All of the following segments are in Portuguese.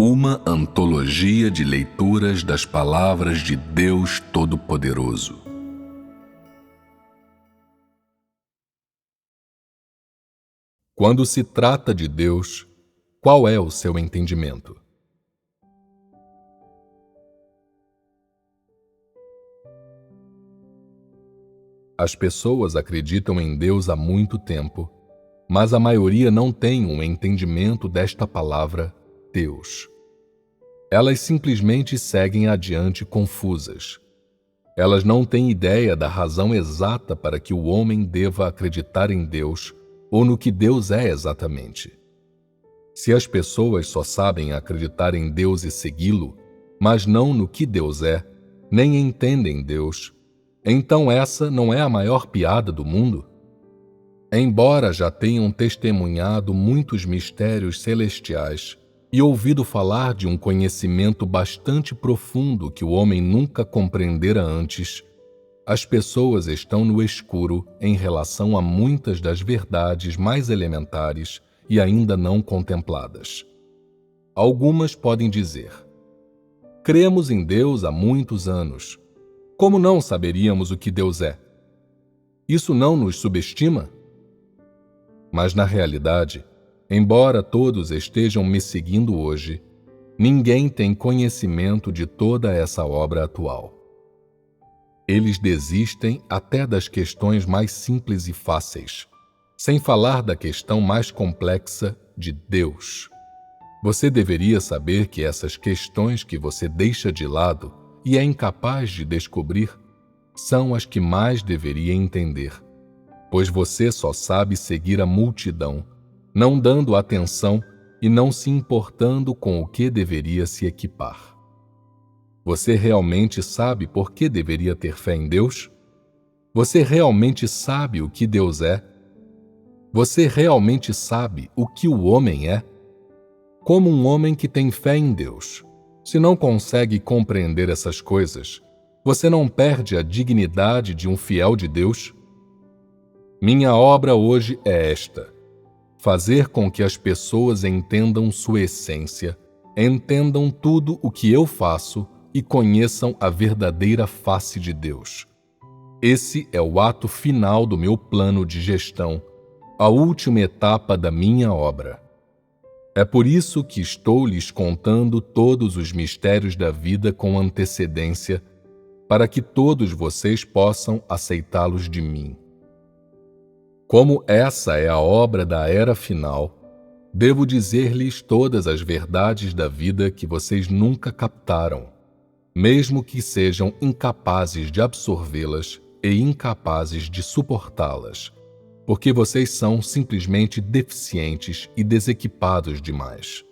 Uma antologia de leituras das palavras de Deus Todo-Poderoso. Quando se trata de Deus, qual é o seu entendimento? As pessoas acreditam em Deus há muito tempo, mas a maioria não tem um entendimento desta palavra, Deus. Elas simplesmente seguem adiante confusas. Elas não têm ideia da razão exata para que o homem deva acreditar em Deus ou no que Deus é exatamente. Se as pessoas só sabem acreditar em Deus e segui-lo, mas não no que Deus é, nem entendem Deus, então essa não é a maior piada do mundo? Embora já tenham testemunhado muitos mistérios celestiais e ouvido falar de um conhecimento bastante profundo que o homem nunca compreendera antes, as pessoas estão no escuro em relação a muitas das verdades mais elementares e ainda não contempladas. Algumas podem dizer: cremos em Deus há muitos anos. Como não saberíamos o que Deus é? Isso não nos subestima? Mas na realidade, embora todos estejam me seguindo hoje, ninguém tem conhecimento de toda essa obra atual. Eles desistem até das questões mais simples e fáceis, sem falar da questão mais complexa de Deus. Você deveria saber que essas questões que você deixa de lado e é incapaz de descobrir são as que mais deveria entender, pois você só sabe seguir a multidão, não dando atenção e não se importando com o que deveria se equipar. Você realmente sabe por que deveria ter fé em Deus? Você realmente sabe o que Deus é? Você realmente sabe o que o homem é? Como um homem que tem fé em Deus, se não consegue compreender essas coisas, você não perde a dignidade de um fiel de Deus? Minha obra hoje é esta: fazer com que as pessoas entendam sua essência, entendam tudo o que eu faço e conheçam a verdadeira face de Deus. Esse é o ato final do meu plano de gestão, a última etapa da minha obra. É por isso que estou lhes contando todos os mistérios da vida com antecedência, para que todos vocês possam aceitá-los de mim. Como essa é a obra da era final, devo dizer-lhes todas as verdades da vida que vocês nunca captaram, mesmo que sejam incapazes de absorvê-las e incapazes de suportá-las, porque vocês são simplesmente deficientes e desequipados demais.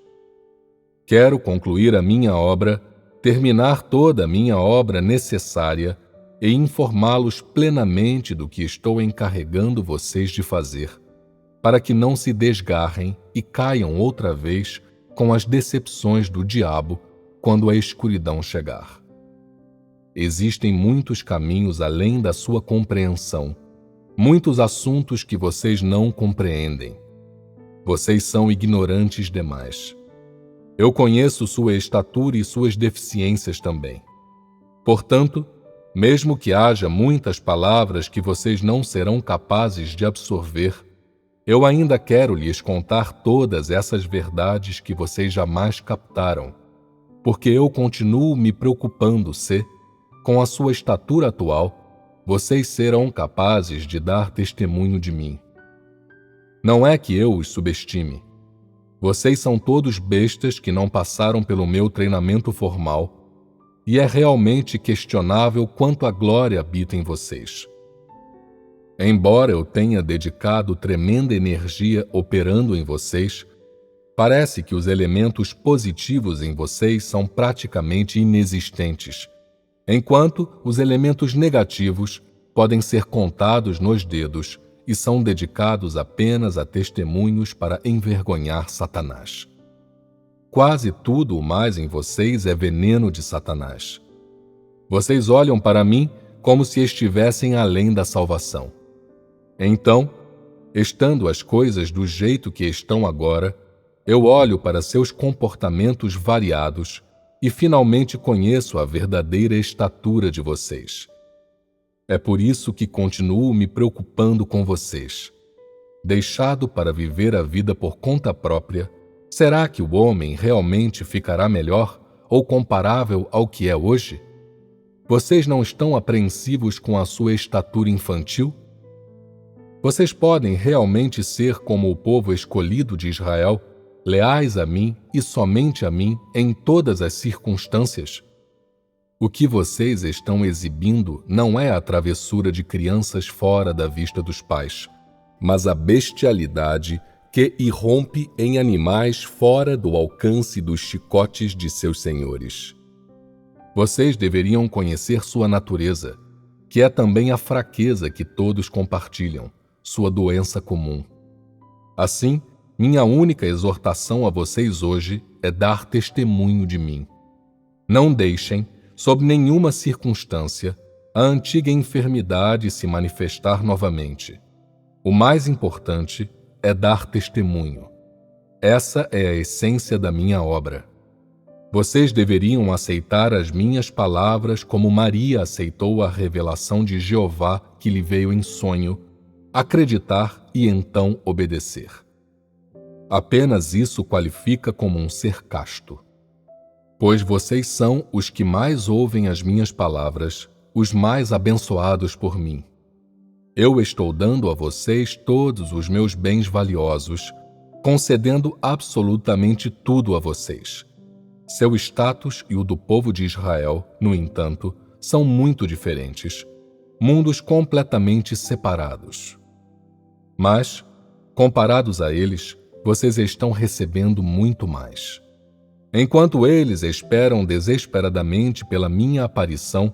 Quero concluir a minha obra, terminar toda a minha obra necessária e informá-los plenamente do que estou encarregando vocês de fazer, para que não se desgarrem e caiam outra vez com as decepções do diabo quando a escuridão chegar. Existem muitos caminhos além da sua compreensão, muitos assuntos que vocês não compreendem. Vocês são ignorantes demais. Eu conheço sua estatura e suas deficiências também. Portanto, mesmo que haja muitas palavras que vocês não serão capazes de absorver, eu ainda quero lhes contar todas essas verdades que vocês jamais captaram, porque eu continuo me preocupando se, com a sua estatura atual, vocês serão capazes de dar testemunho de mim. Não é que eu os subestime. Vocês são todos bestas que não passaram pelo meu treinamento formal, e é realmente questionável quanto a glória habita em vocês. Embora eu tenha dedicado tremenda energia operando em vocês, parece que os elementos positivos em vocês são praticamente inexistentes, enquanto os elementos negativos podem ser contados nos dedos e são dedicados apenas a testemunhos para envergonhar Satanás. Quase tudo o mais em vocês é veneno de Satanás. Vocês olham para mim como se estivessem além da salvação. Então, estando as coisas do jeito que estão agora, Eu olho para seus comportamentos variados e finalmente conheço a verdadeira estatura de vocês. É por isso que continuo me preocupando com vocês. Deixado para viver a vida por conta própria, será que o homem realmente ficará melhor ou comparável ao que é hoje? Vocês não estão apreensivos com a sua estatura infantil? Vocês podem realmente ser como o povo escolhido de Israel, leais a mim e somente a mim em todas as circunstâncias? O que vocês estão exibindo não é a travessura de crianças fora da vista dos pais, mas a bestialidade que irrompe em animais fora do alcance dos chicotes de seus senhores. Vocês deveriam conhecer sua natureza, que é também a fraqueza que todos compartilham, sua doença comum. Assim, minha única exortação a vocês hoje é dar testemunho de mim. Não deixem, sob nenhuma circunstância, a antiga enfermidade se manifestar novamente. O mais importante é dar testemunho. Essa é a essência da minha obra. Vocês deveriam aceitar as minhas palavras como Maria aceitou a revelação de Jeová que lhe veio em sonho, acreditar e então obedecer. Apenas isso qualifica como um ser casto. Pois vocês são os que mais ouvem as minhas palavras, os mais abençoados por mim. Eu estou dando a vocês todos os meus bens valiosos, concedendo absolutamente tudo a vocês. Seu status e o do povo de Israel, no entanto, são muito diferentes, mundos completamente separados. Mas, comparados a eles, vocês estão recebendo muito mais. Enquanto eles esperam desesperadamente pela minha aparição,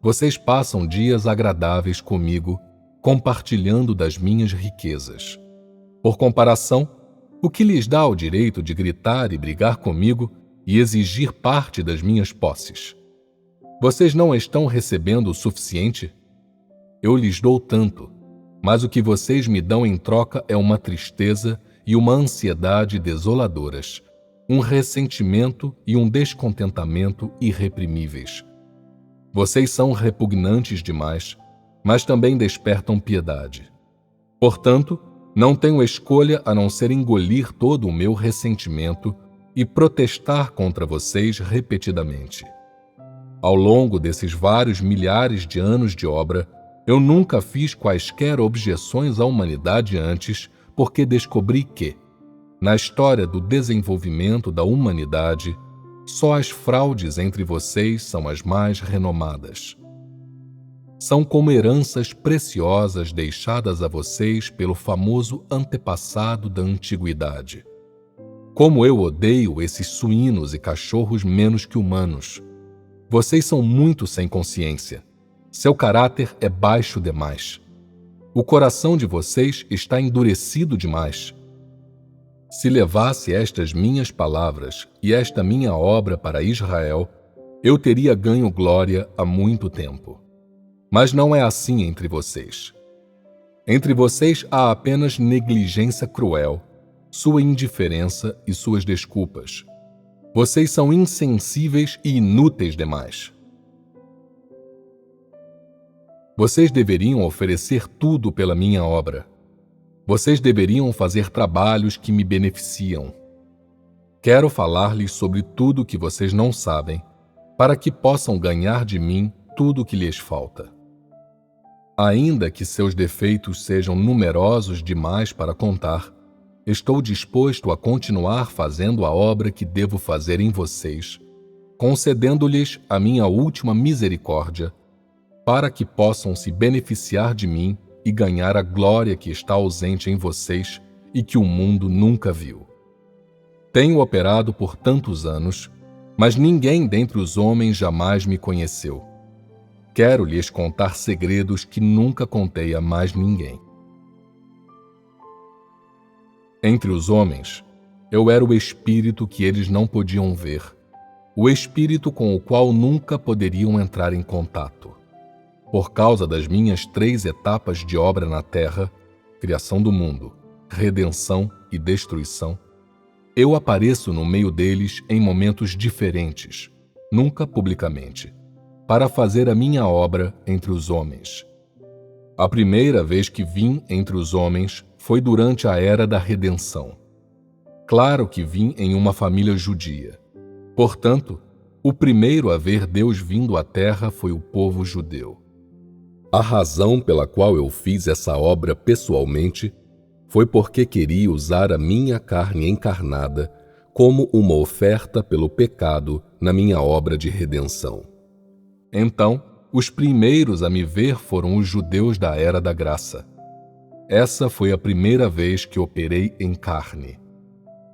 vocês passam dias agradáveis comigo, compartilhando das minhas riquezas. Por comparação, o que lhes dá o direito de gritar e brigar comigo e exigir parte das minhas posses? Vocês não estão recebendo o suficiente? Eu lhes dou tanto, mas o que vocês me dão em troca é uma tristeza e uma ansiedade desoladoras, um ressentimento e um descontentamento irreprimíveis. Vocês são repugnantes demais, mas também despertam piedade. Portanto, não tenho escolha a não ser engolir todo o meu ressentimento e protestar contra vocês repetidamente. Ao longo desses vários milhares de anos de obra, eu nunca fiz quaisquer objeções à humanidade antes, porque descobri que, na história do desenvolvimento da humanidade, só as fraudes entre vocês são as mais renomadas. São como heranças preciosas deixadas a vocês pelo famoso antepassado da antiguidade. Como eu odeio esses suínos e cachorros menos que humanos. Vocês são muito sem consciência. Seu caráter é baixo demais. O coração de vocês está endurecido demais. Se levasse estas minhas palavras e esta minha obra para Israel, eu teria ganho glória há muito tempo. Mas não é assim entre vocês. Entre vocês há apenas negligência cruel, sua indiferença e suas desculpas. Vocês são insensíveis e inúteis demais. Vocês deveriam oferecer tudo pela minha obra. Vocês deveriam fazer trabalhos que me beneficiam. Quero falar-lhes sobre tudo que vocês não sabem, para que possam ganhar de mim tudo o que lhes falta. Ainda que seus defeitos sejam numerosos demais para contar, estou disposto a continuar fazendo a obra que devo fazer em vocês, concedendo-lhes a minha última misericórdia, para que possam se beneficiar de mim e ganhar a glória que está ausente em vocês e que o mundo nunca viu. Tenho operado por tantos anos, mas ninguém dentre os homens jamais me conheceu. Quero lhes contar segredos que nunca contei a mais ninguém. Entre os homens, eu era o espírito que eles não podiam ver, o espírito com o qual nunca poderiam entrar em contato. Por causa das minhas 3 etapas de obra na Terra, criação do mundo, redenção e destruição, eu apareço no meio deles em momentos diferentes, nunca publicamente, para fazer a minha obra entre os homens. A primeira vez que vim entre os homens foi durante a era da redenção. Claro que vim em uma família judia. Portanto, o primeiro a ver Deus vindo à terra foi o povo judeu. A razão pela qual eu fiz essa obra pessoalmente foi porque queria usar a minha carne encarnada como uma oferta pelo pecado na minha obra de redenção. Então, os primeiros a me ver foram os judeus da Era da Graça. Essa foi a primeira vez que operei em carne.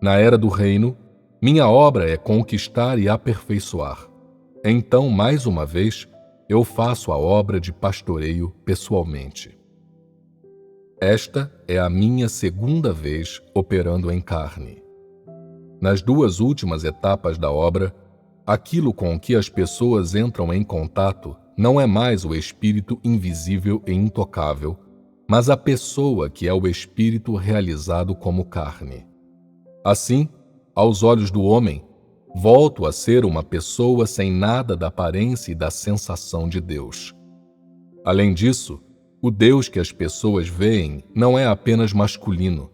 Na Era do Reino, minha obra é conquistar e aperfeiçoar. Então, mais uma vez, eu faço a obra de pastoreio pessoalmente. Esta é a minha segunda vez operando em carne. Nas duas últimas etapas da obra, aquilo com que as pessoas entram em contato não é mais o espírito invisível e intocável, mas a pessoa que é o espírito realizado como carne. Assim, aos olhos do homem, volto a ser uma pessoa sem nada da aparência e da sensação de Deus. Além disso, o Deus que as pessoas veem não é apenas masculino,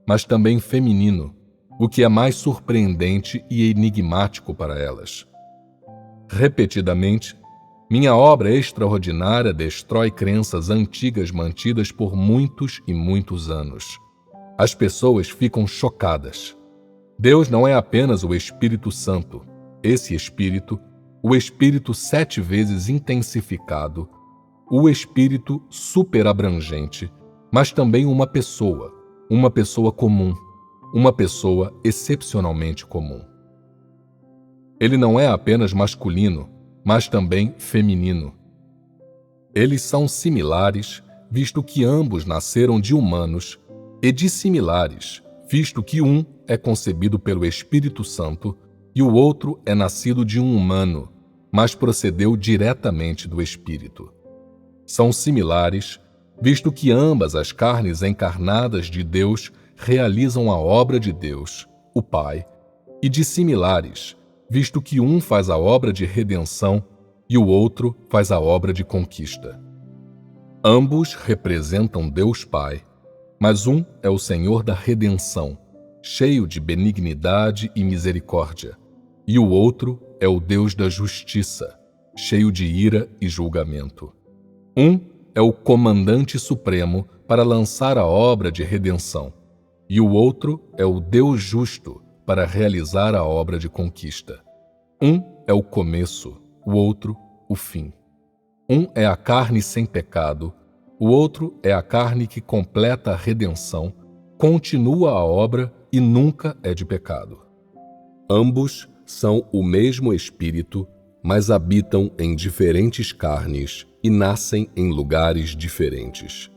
mas também feminino, o que é mais surpreendente e enigmático para elas. Repetidamente, minha obra extraordinária destrói crenças antigas mantidas por muitos e muitos anos. As pessoas ficam chocadas. Deus não é apenas o Espírito Santo. Esse Espírito, o Espírito 7 vezes intensificado, o Espírito superabrangente, mas também uma pessoa comum, uma pessoa excepcionalmente comum. Ele não é apenas masculino, mas também feminino. Eles são similares, visto que ambos nasceram de humanos, e dissimilares, visto que um é concebido pelo Espírito Santo e o outro é nascido de um humano, mas procedeu diretamente do Espírito. São similares, visto que ambas as carnes encarnadas de Deus realizam a obra de Deus, o Pai, e dissimilares, visto que um faz a obra de redenção e o outro faz a obra de conquista. Ambos representam Deus Pai, mas um é o Senhor da redenção, cheio de benignidade e misericórdia, e o outro é o Deus da justiça, cheio de ira e julgamento. Um é o comandante supremo para lançar a obra de redenção, e o outro é o Deus justo para realizar a obra de conquista. Um é o começo, o outro, o fim. Um é a carne sem pecado, o outro é a carne que completa a redenção, continua a obra e nunca é de pecado. Ambos são o mesmo Espírito, mas habitam em diferentes carnes e nascem em lugares diferentes.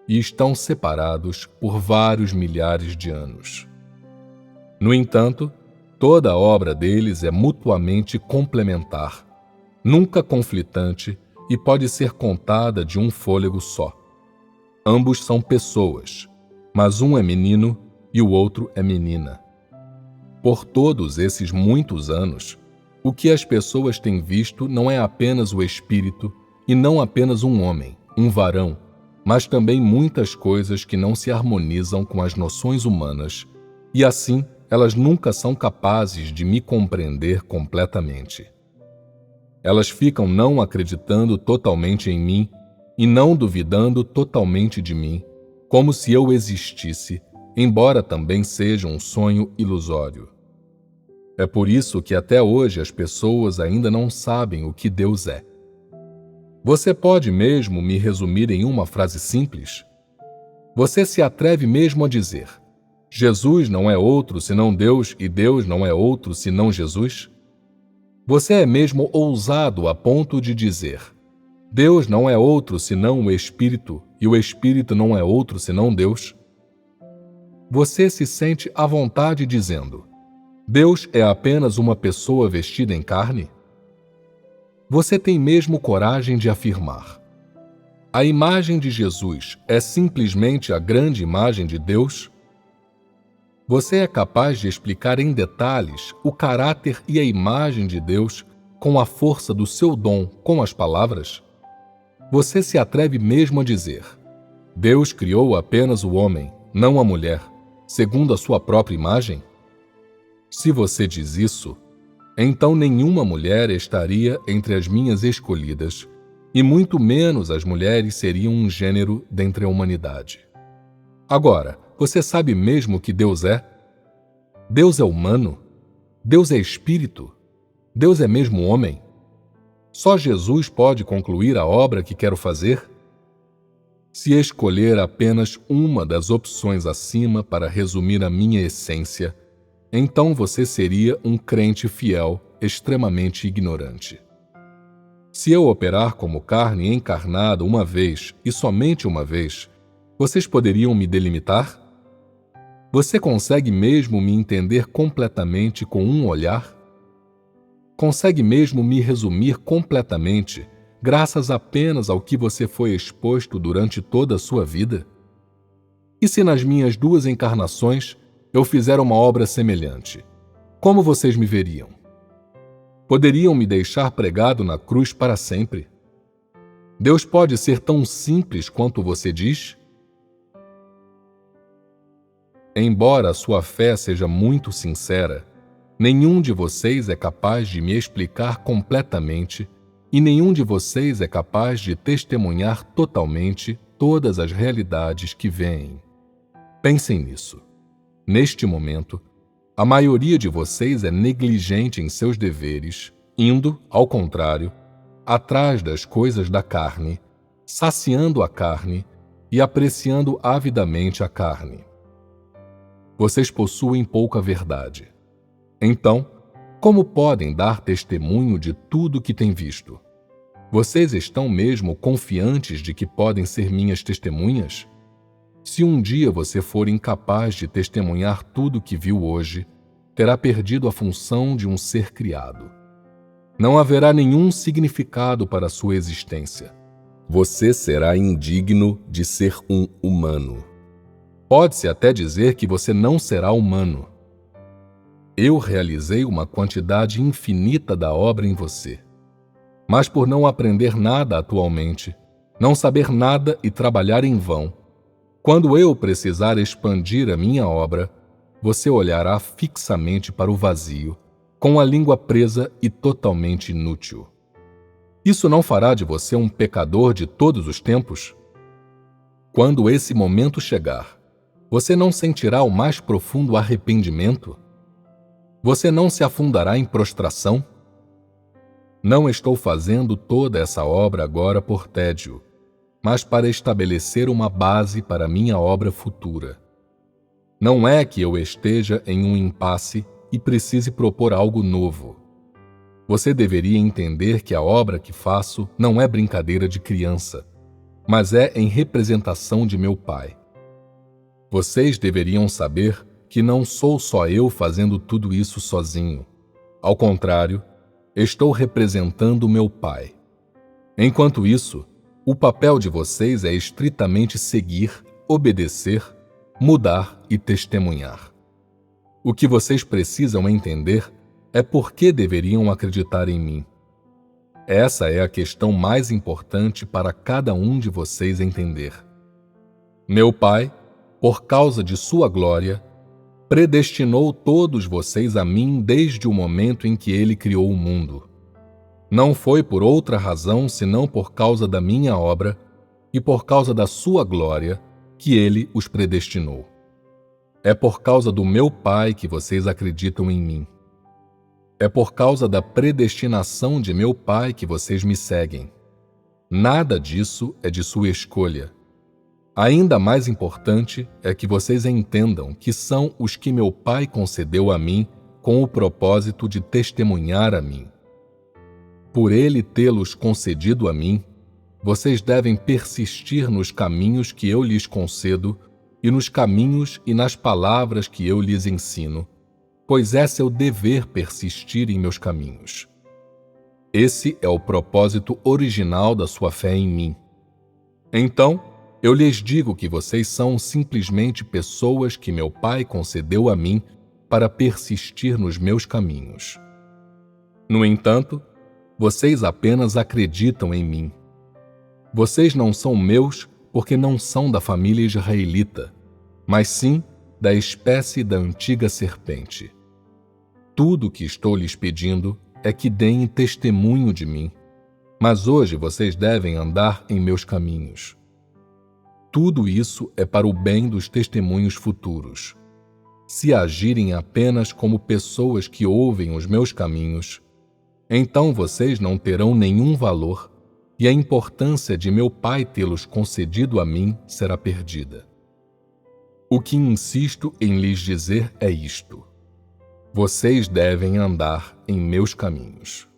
E estão separados por vários milhares de anos. No entanto, toda a obra deles é mutuamente complementar, nunca conflitante e pode ser contada de um fôlego só. Ambos são pessoas, mas um é menino e o outro é menina. Por todos esses muitos anos, o que as pessoas têm visto não é apenas o espírito e não apenas um homem, um varão, mas também muitas coisas que não se harmonizam com as noções humanas, e assim elas nunca são capazes de me compreender completamente. Elas ficam não acreditando totalmente em mim e não duvidando totalmente de mim, como se eu existisse, embora também seja um sonho ilusório. É por isso que até hoje as pessoas ainda não sabem o que Deus é. Você pode mesmo me resumir em uma frase simples? Você se atreve mesmo a dizer: Jesus não é outro senão Deus e Deus não é outro senão Jesus? Você é mesmo ousado a ponto de dizer: Deus não é outro senão o Espírito e o Espírito não é outro senão Deus? Você se sente à vontade dizendo: Deus é apenas uma pessoa vestida em carne? Você tem mesmo coragem de afirmar: a imagem de Jesus é simplesmente a grande imagem de Deus? Você é capaz de explicar em detalhes o caráter e a imagem de Deus com a força do seu dom com as palavras? Você se atreve mesmo a dizer: Deus criou apenas o homem, não a mulher, segundo a sua própria imagem? Se você diz isso, então nenhuma mulher estaria entre as minhas escolhidas, e muito menos as mulheres seriam um gênero dentre a humanidade. Agora, você sabe mesmo o que Deus é? Deus é humano? Deus é espírito? Deus é mesmo homem? Só Jesus pode concluir a obra que quero fazer? Se escolher apenas uma das opções acima para resumir a minha essência, então você seria um crente fiel, extremamente ignorante. Se eu operar como carne encarnada uma vez e somente uma vez, vocês poderiam me delimitar? Você consegue mesmo me entender completamente com um olhar? Consegue mesmo me resumir completamente, graças apenas ao que você foi exposto durante toda a sua vida? E se nas minhas 2 encarnações eu fizer uma obra semelhante, como vocês me veriam? Poderiam me deixar pregado na cruz para sempre? Deus pode ser tão simples quanto você diz? Embora a sua fé seja muito sincera, nenhum de vocês é capaz de me explicar completamente e nenhum de vocês é capaz de testemunhar totalmente todas as realidades que veem. Pensem nisso. Neste momento, a maioria de vocês é negligente em seus deveres, indo, ao contrário, atrás das coisas da carne, saciando a carne e apreciando avidamente a carne. Vocês possuem pouca verdade. Então, como podem dar testemunho de tudo que têm visto? Vocês estão mesmo confiantes de que podem ser minhas testemunhas? Se um dia você for incapaz de testemunhar tudo que viu hoje, terá perdido a função de um ser criado. Não haverá nenhum significado para a sua existência. Você será indigno de ser um humano. Pode-se até dizer que você não será humano. Eu realizei uma quantidade infinita da obra em você. Mas por não aprender nada atualmente, não saber nada e trabalhar em vão, quando eu precisar expandir a minha obra, você olhará fixamente para o vazio, com a língua presa e totalmente inútil. Isso não fará de você um pecador de todos os tempos? Quando esse momento chegar, você não sentirá o mais profundo arrependimento? Você não se afundará em prostração? Não estou fazendo toda essa obra agora por tédio, mas para estabelecer uma base para minha obra futura. Não é que eu esteja em um impasse e precise propor algo novo. Você deveria entender que a obra que faço não é brincadeira de criança, mas é em representação de meu Pai. Vocês deveriam saber que não sou só eu fazendo tudo isso sozinho. Ao contrário, estou representando meu Pai. Enquanto isso, o papel de vocês é estritamente seguir, obedecer, mudar e testemunhar. O que vocês precisam entender é por que deveriam acreditar em mim. Essa é a questão mais importante para cada um de vocês entender. Meu Pai, por causa de sua glória, predestinou todos vocês a mim desde o momento em que Ele criou o mundo. Não foi por outra razão senão por causa da minha obra e por causa da sua glória que Ele os predestinou. É por causa do meu Pai que vocês acreditam em mim. É por causa da predestinação de meu Pai que vocês me seguem. Nada disso é de sua escolha. Ainda mais importante é que vocês entendam que são os que meu Pai concedeu a mim com o propósito de testemunhar a mim. Por Ele tê-los concedido a mim, vocês devem persistir nos caminhos que eu lhes concedo e nos caminhos e nas palavras que eu lhes ensino, pois é seu dever persistir em meus caminhos. Esse é o propósito original da sua fé em mim. Então, Eu lhes digo que vocês são simplesmente pessoas que meu Pai concedeu a mim para persistir nos meus caminhos. No entanto, vocês apenas acreditam em mim. Vocês não são meus porque não são da família israelita, mas sim da espécie da antiga serpente. Tudo o que estou lhes pedindo é que deem testemunho de mim, mas hoje vocês devem andar em meus caminhos. Tudo isso é para o bem dos testemunhos futuros. Se agirem apenas como pessoas que ouvem os meus caminhos, então vocês não terão nenhum valor e a importância de meu Pai tê-los concedido a mim será perdida. O que insisto em lhes dizer é isto: vocês devem andar em meus caminhos.